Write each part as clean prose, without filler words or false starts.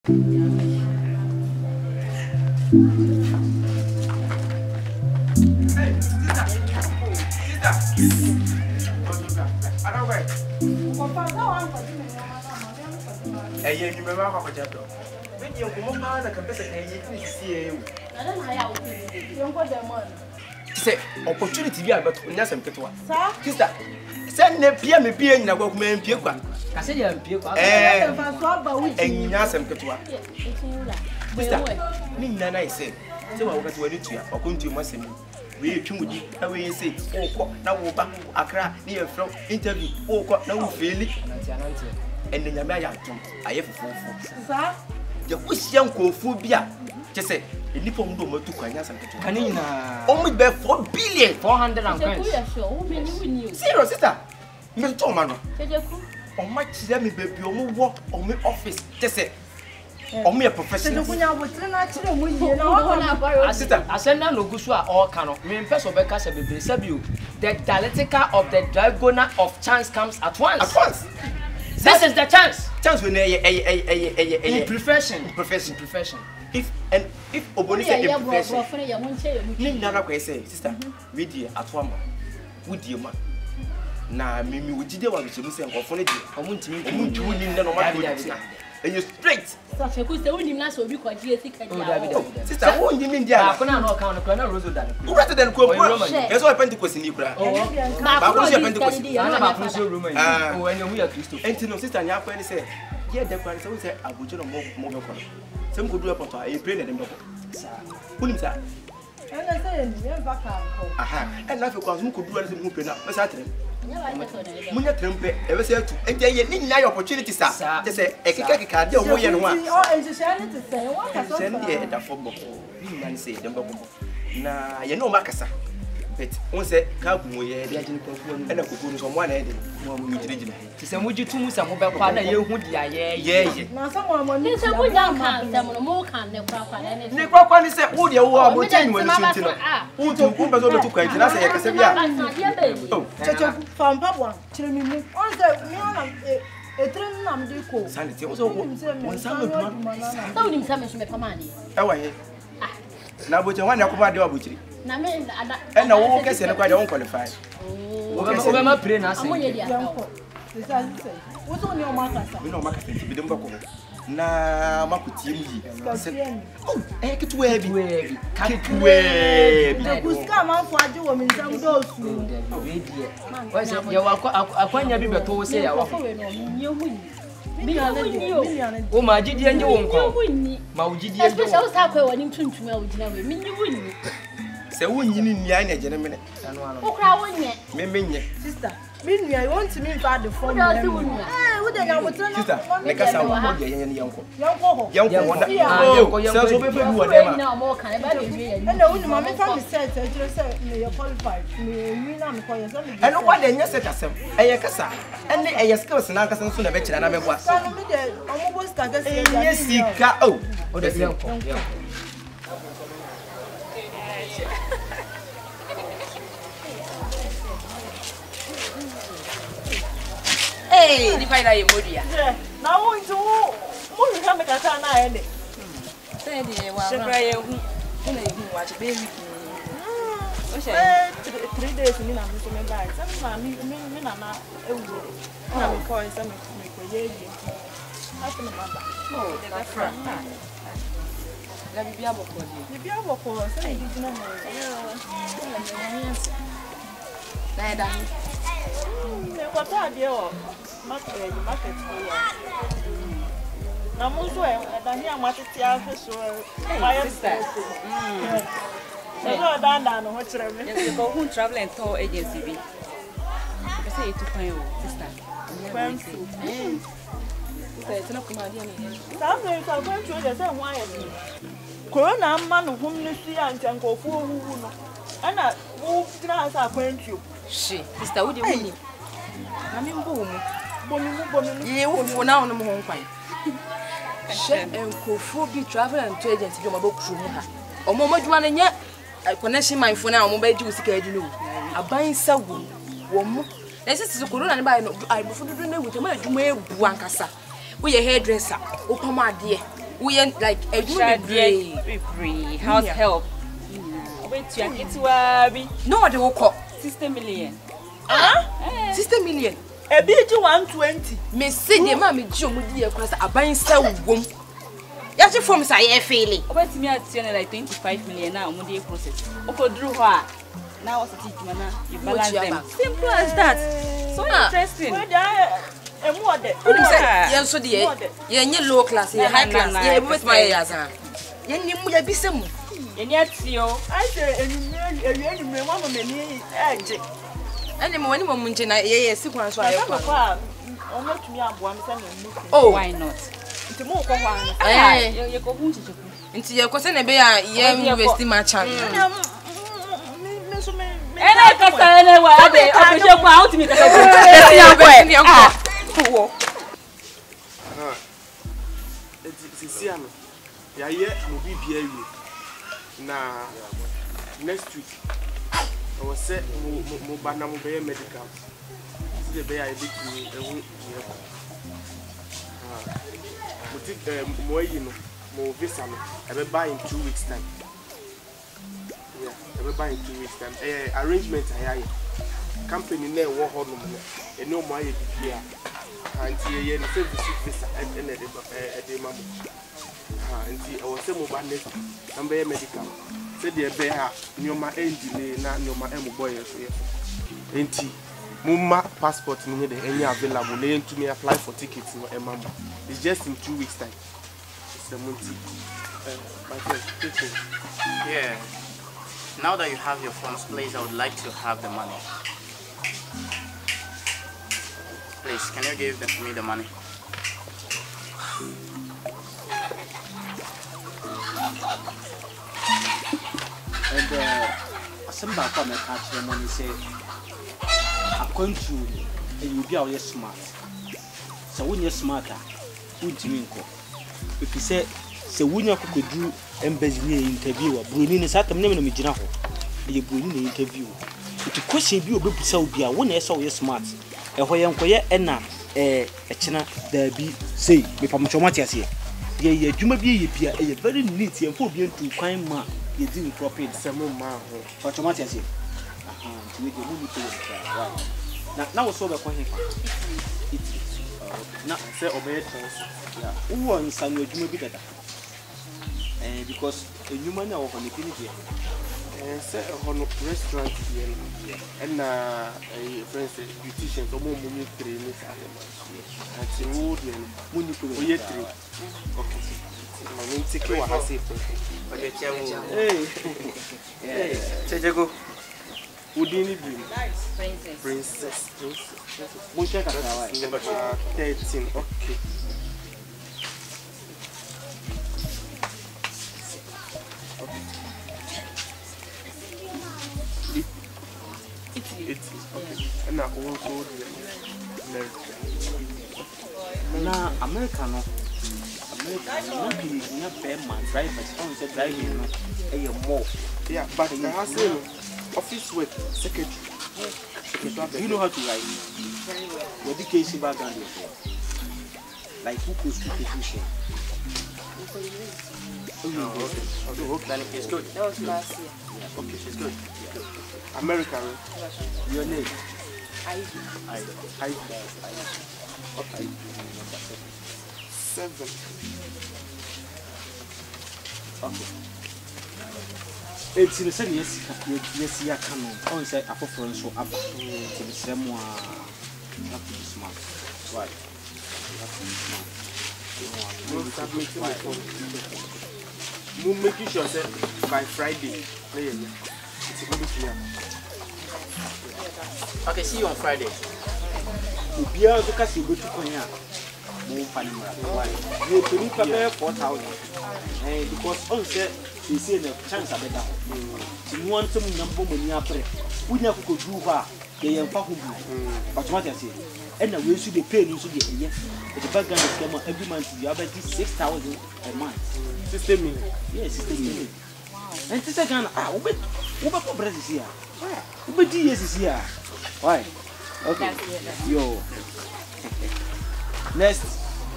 Say opportunity be about nyasem ketwa. Sister, send ne pia me pia nyina kwa kuma mpie kwa. Ka se ya mpie kwa. Nyasem ketwa. Sister, ni nana ise. Se wa wakati wani tua, okontu mu asem. We twumudi, na we say, okọ na wo ba Accra, ni e from interview, okọ na wo feli. Anante. Enne nyame ayatom, aye fofofo. Sa? Je kusia nkofu bia. Je say nipa mu do matu kwa nyasem ketwa. Kani na. Omu be 4 billion 400 and coins. Serious, sister. Me to ma no. O ma chire me baby o mu wo o me office. Je say o me professional. Sister, asenda no gusu a all can no. Me person be ka se bebe sabio. The dialectical of the diagonal of chance comes at once. At once. This is the chance. Chance we In profession. If Oboni say in profession. Ni nana kwa say sister, we dey atwama. We dey ma. Na mimi we jide wa bichemu say nkofo ne dey. Omuntimi ni nna no ma do. And you straight. Sister, Sister, who you mean there? I no account no na Rosa dan. Who rather than ko? Yes, I Pentecost ni kura. Ba ko say Pentecost. Na ba ko say Roman. Oh, enyo mu ya Kristo. Enti no sister nya kwa ni say, here the kwa say we say abujo no mo ko. Say mo do report I pray na dem ko. Kunim sa. Ana say ni me ba ka ko. Aha. And na fe kwa mo ko do na say mo pray na. Me sa trem. Munya trempe e be say atu. Enti ye ni nya opportunity sa. They say e keka de o mo ye no a. Oh, and she say to say what ka so. Send the da for boko. We man say dem boko. Na ye no makasa. But on say ka ku mo ye de agin kwafu no. E na kokoro so mo na e de. Mo gina. Ti se mo jitu mu sa mo be kwa na ye hu dia ye. Na so mo mo ni se mo jan kan se mo kan ne kwa ne. Ni kwa ni se wo de wo mo chanyi mo ni sunti no. Wo tu ku be so be tu kwa ti na se ye kase bia. Oh, cheche from papa chire mi mu. On say mi ona etren na me ko. Sanity wo so won sa mo duma. Sa woni msa me so me pama ni. E wa he. Na bo che wan ya ko ba de wa bo chiri. Na me E na wo kese ne kwa de won qualify. O ma pray na say. Amonye dia. Wo so ni o ma kasa. Mi no ma kasa ti bi dem ba ko. Na makutie mu yi. Oh, kitwe bi. The buska man for ade wo mi nsam do su. We die. Why say ya wa akwanya bi beto say ya wa. O ma gidi anje wo nko. Ma wo gidi anje wo. Special sa kwa woni tuntum a wo gina we. Minyi wunni. Se wunni ni nia na gene mene. Wo kra wonye. Me menye. Sister, me nua you want me fa the phone. Wo de nya motra na. Sister, ne kasa wo mo de yen yanko. Yanko wona. Yanko So be be wu de ma. Na mo kan e ba de wi ya. And no ma me fa me set e jure say me you qualified. Me na me ko yes me. E no kwa de nya set asem. E ye kasa. Ene e ye skills na kasa nso na be kira na me boa. So me de omo bo sta ga say ya. Yes sika. Oh, o de yanko. Hey, di find out your modia. Na wo ntu mo ru ka me kasa na e de. Say di wa. Se bra ye hu. Na ye hu wa che be wiki. O she. 3 days ni na me so me buy. Some ma me na ewu. Na me call some me ko ye ye. Aso me mama. Oh, de ka fra. La bibia boko di. Bibia boko, say di na mo. Na da. Me kwata de o. Market here. Na mo so e da hi amatete afi so. Fire sister. So da no ho kire me. Yes, go who travel and tour agency bi. I say to find you, sister. Friends. Sister, it's not come out here ni. Sa fe sa friends o de say ho aye ni. Corona amma no hum ni su ya ntankofu ohuhu no. Ana wo tina sa kwantio. She, sister, wo de woni. Na me mbo mu. Bomi. Ye wo fu na ono mo ho nkwan. She enkofu bi travel and tour agency bi o ma bo kru mu ha. Omo madwuma na nya connection my phone na omo ba ji usika adi no. Aban sa wo mo. Na sisi corona ne ba no ai bo fududu na wuta ma adwuma ebu ankasa. Wo ye hairdresser, wo pam ade. We like a free house help. Wait, you get to no, they will call 60 million. 60 million. A bit 120. Me say the mammy Joe Moody across a buying sell womb. Yes, from say feeling. Wait me at like 25 million now, Moody process. Okay, Drew her. Now what's the teaching? You balance them. Simple as that. So interesting. And what the yes, so dear, you're low class, you're high class, you're with my ears. You're be some. And yet, you, I say, and you remember me, any moment, yes, sequence. Oh, why not? It's more for one. You go home to into your cousin, a bear, you're wasting my chance. And I can't say anywhere. I don't go out to me. Next week, I was set Mobana Mobile Medical. The bear I did to more visa. I will buy in 2 weeks' time. Yeah, I will buy in 2 weeks' time. Arrangement I company name war hold and no more here. And here, the service visa and a demo. And see, I was saying mobile and bear medical. Said the bear, no my engine, no my boy. Ain't he? Mumma passport meaning the any available name to me apply for tickets no member. It's just in 2 weeks' time. It's a month. Yeah. Now that you have your funds, please, I would like to have the money. Please, can you give me the money? And some back on the catch them when he say, I'm going to, and you'll be all smart. So when you're smarter, who's doing go? If you say, so when you could do embassy interview, Brunin is at the name of Mijinaho, you Brunin interview. It's a question you will be so be a one I saw you smart. And why am I a china there be say, if I'm traumatized here. Yeah, you may be a very neat and for being to kind man. You didn't properly some man for tomatoes here. To make a movie to now, so the point. Now, say, obey it. Who wants some you may be better? Because a human of an infinity and say a restaurant and a friend said, beauticians or more money trainers and see wood and money to the tree. Okay. My name is Tiki Wahasi. Hey, Chajago. Udini Princess. 13. Okay. It's okay. And now also now Americano. American drivers, only driving more. Yeah, but the house office work, secretary. You know how to write? Your education background, like who goes to education? Then it's good. That was last year. Okay, she's good. American. Your name? Ivy. Okay. 7. Okay. It's in the same yes, you come on. Say, I prefer so up to the same one. You have to be smart. Right. You have to be smart. We'll make sure that by Friday. Okay, see you on Friday. You are the cast you go to Konya. You can prepare 4,000. Because also they say the chance are better. You want some number money up there. We never could do her. They are fucking but what I say. And the way should be paid, you should get yes. The background is come every month. You have 6,000 a month. 60 million. Yes, 60 million. And this again, what bread is here? What years is here? Why? Okay. Yo. Next.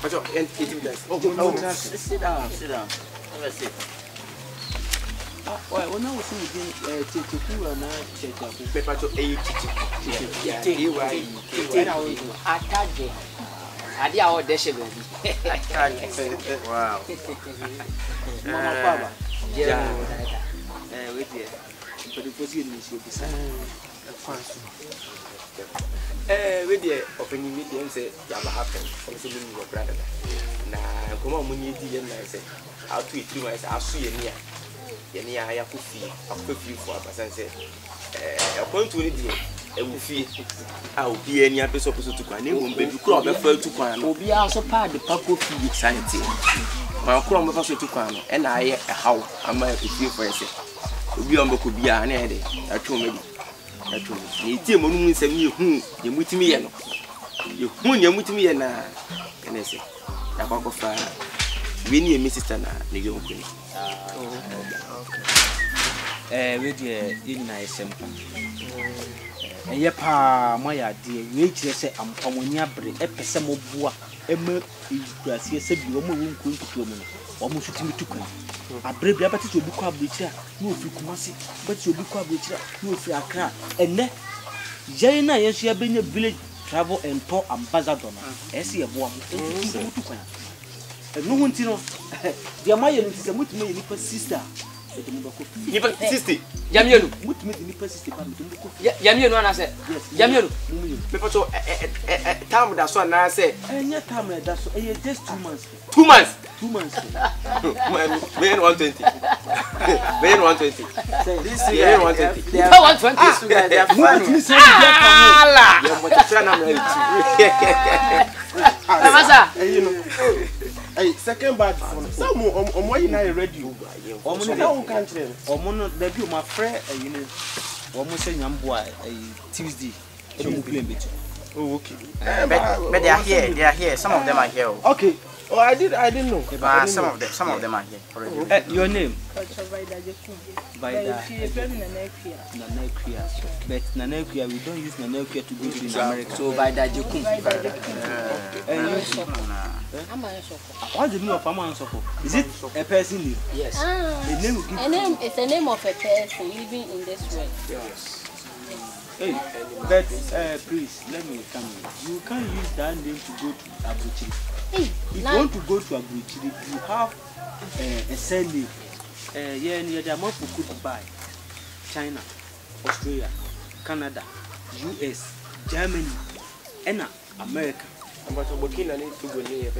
But you Sit down. Have a seat. Why, when I was in Chichiku and I check up with paper to a Atade. Ade a odeshe baby. Wow. Mama Baba. Yeah. Wait here. But it was in this year. With the opening meeting say, Yama happened from seeing your brother. Now, come on, when you did, and I said, I'll tweet you as I'll see you near. Yeni I have to feel a few for a person said, a point to it, and we feel I'll be any episode to Kwan, won't be crop a fur to Kwan, will be also part the Paco fee sanity. My crumb of to Kwan, and I how am I to feel for a set. We on could be an eddy, I told me. I told me, you moon send you whom you with me, and you whom you with me, and I say, I walk of fire. We need Mrs. Tana, the young queen. With the in simple. And yet, pa, my idea, which say I'm Pomonia bread, a pesamo bois, a milk is grassy, said you won't go to woman, almost shooting me to come. A brave rabbit will be quite richer, no Fukumasi, but you'll be quite richer, no free Accra. And then, Jaina, yes, she have been a village travel and tour ambassador, as he a woman, and no one to know. The Amayan is a much more sister. Sister, Yamianu. What made the sister? Yamianu, I said, Yamianu. People so time that's what I said. And yet, time that's just 2 months. 2 months. 2 months. When 120. When 120. This year 120. They are 120. They are Hey, second bad phone. Some on why you not ready? Omono debut my friend, you know, almost saying I'm boy Tuesday. Oh, okay. But they are here. Some of them are here. Okay. Oh, I didn't know. Some of them are here already. Your name? Vida. But Nanekia, we don't use Nanekia to go to America. So by that you come. What's the name of Amansoko? Is it a person name? Yes. It's a name of a person living in this world. Yes. Hey, but please let me come in. You can't use that name to go to Abuchi. If you want to go to Abuchi, you have a surname. Yeah, near the amount you could buy. China, Australia, Canada, US, Germany, and America. But Burkina need to go near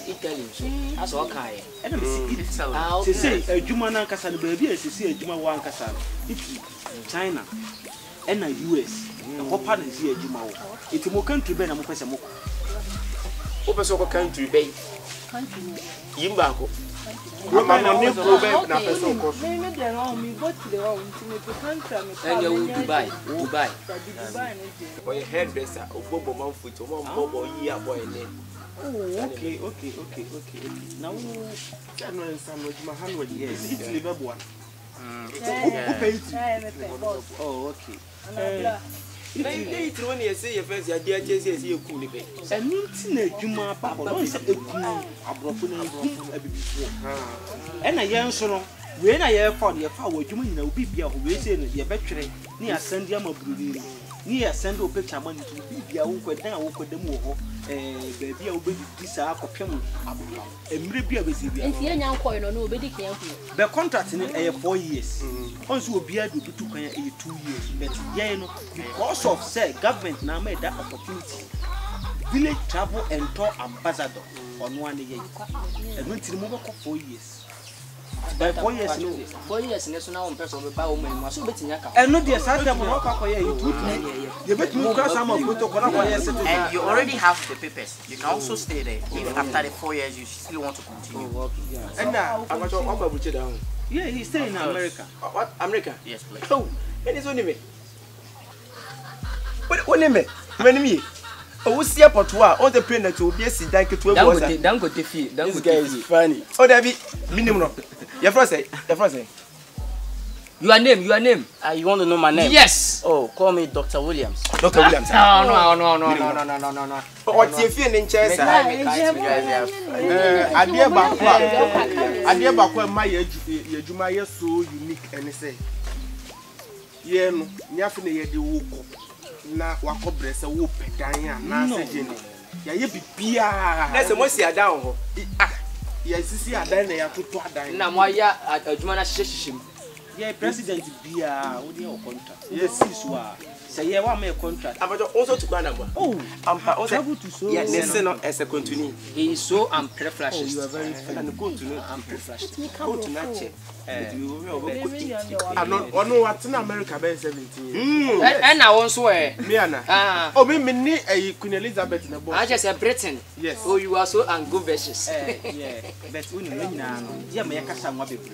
Italy. That's okay. And I'm say a Jumana Casan baby, as you see a Juma one Casan, Italy, China, and a US. What part is here, Juma? It's a more country, Ben, I'm going to open so country bay. Yimbaco. And you will Dubai. Or a hairdresser, or Bobo Mountfoot, or one Bobo year boy name. Oh, okay. Now, my 100 years. It's Liverpool. Oh, okay. They throw in a say, first, your dear Jesse, you cool. And meeting Juma Papa, don't say a and a young son. When I have found your power, you mean no BB who is in your battery near Sandiam of Bruni, near Sando picture money to be a walk down with the more. Baby, I'll be this hour of him. And maybe I will see the young coin or nobody can. The contract in 4 years. Once will be able to 2 years. But yeah, because of say government now made that opportunity. Village travel and tour ambassador on 1 year. And went to the move for 4 years. By 4 years, 4 years, national person will buy women. Was so betting. And not the assassin of you bet me cross some of and you already have the papers. You can also stay there. Even after the 4 years, you still want to continue. And now, I'm not sure down. Yeah, he's staying in America. What? America? Yes, please. Oh, and it's only me. What name? When me? Oh, see a potua, all the plane that will be a sit down to a don't go to fee. This guy is funny. Oh, David, minimum. Your first say. Your name. You want to know my name? Yes. Oh, call me Dr. Williams. Dr. Williams. No. What's your feeling in chess? Adia bakwa ma yejuma ye so unique and say ye no nyafe na ye de wo ko na wakobre se wo pedan a na se je ni ya ye bibia na se mo si adan ho ya sisi adan na ya toto adan na mo ya adwuma na hihihim Yeah, president Bia, what do you contract? Yes, this one. Say, yeah, one may contract. I'm also to Banaba. Oh, I'm able to so. Yes, no, as a continue. He is so unpreflashed. Oh, you are very fair. And go to know unpreflashed. Go to Nache. I'm not one what's in America by 17. And I want swear. Miana. Oh, me a Queen Elizabeth in a book. I just said Britain. Yes. Oh, you are so ungovicious. Yeah, but when you know, yeah, my Cassan will be brave.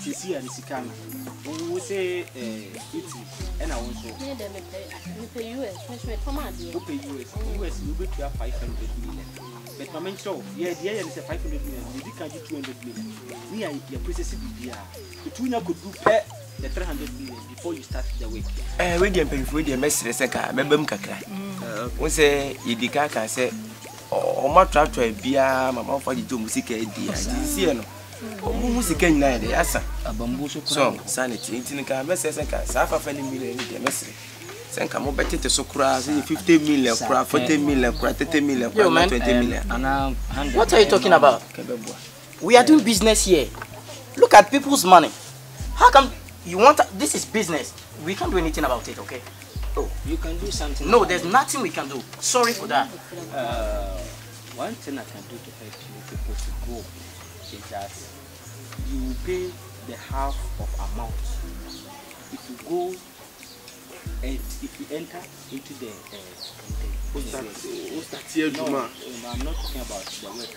Sisi and Sikana. We say Italy, and I also pay US. who pay US, you bet you have 500 million. But my main show, yeah, the is 500 million, you can't do 200 million. We are your processing BBR. The tuner could do pay the 300 million before you start the week. When you pay for the message, Membem Kakra. We say, Idika can say, oh, my trap to a beer, my mom for you to music, dear. Music in there, yes, a bamboo song, sanity, intinica, message, and Safa Fanny million, the message. Send come over to Socra, 50 million, 40 million, 30 million, 20 million. What are you talking about? We are doing business here. Look at people's money. How come you want this is business? We can't do anything about it, okay? Oh, you can do something. No, there's nothing we can do. Sorry for that. One thing I can do to help you people to go is that you will pay the half of amount. If you go and if you enter into the I'm not talking about the work.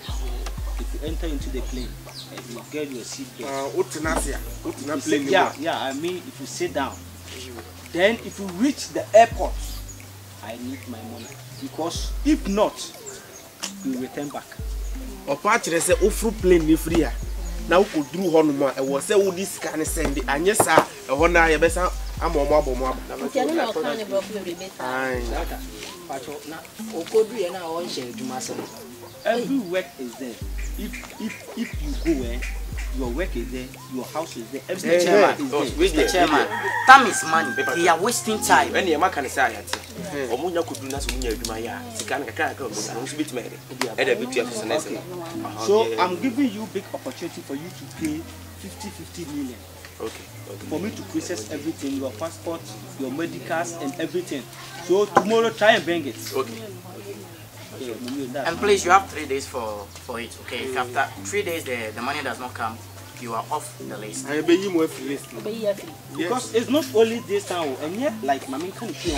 If you enter into the plane and you get your seat belt. Yeah, I mean if you sit down, then if you reach the airport, I need my money. Because if not, you return back. Or part say offer plane ni free. Now could do honma and was say all this kind of send it and yes sir a honor ya besa I'm on mobile mob. Every work is there. If you go your work is there, your house is there, everything is there. Mr. Chairman, time is money. They are wasting time. When you can say it, Omunya could do nothing when you do my yard. So I'm giving you big opportunity for you to pay 50 million. Okay. For me to process everything, your passport, your medicals, and everything. So tomorrow try and bring it. Okay. And please, you have 3 days for it, okay? If after 3 days the money does not come, you are off the list. I be you more list. Because it's not only this town, and yet like my main country,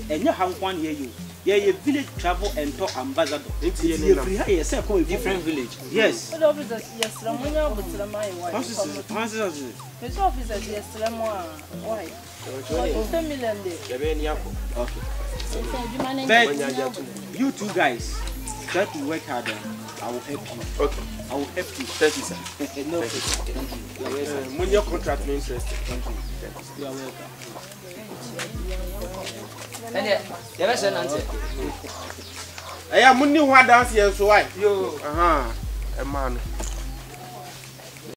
and you have 1 year you. Yeah, your village travel and talk ambassador. It's different village. Yes. What officers? Yes, Ramonia, but Ramai. Officers, yes, Ramoa. Why? 10 million. Okay. But you two guys try to work harder. I will help you. Okay. I will help you. Thank you, sir. No, when your contract is interested. Thank you. You are welcome. I am money who dance here, so I. A man.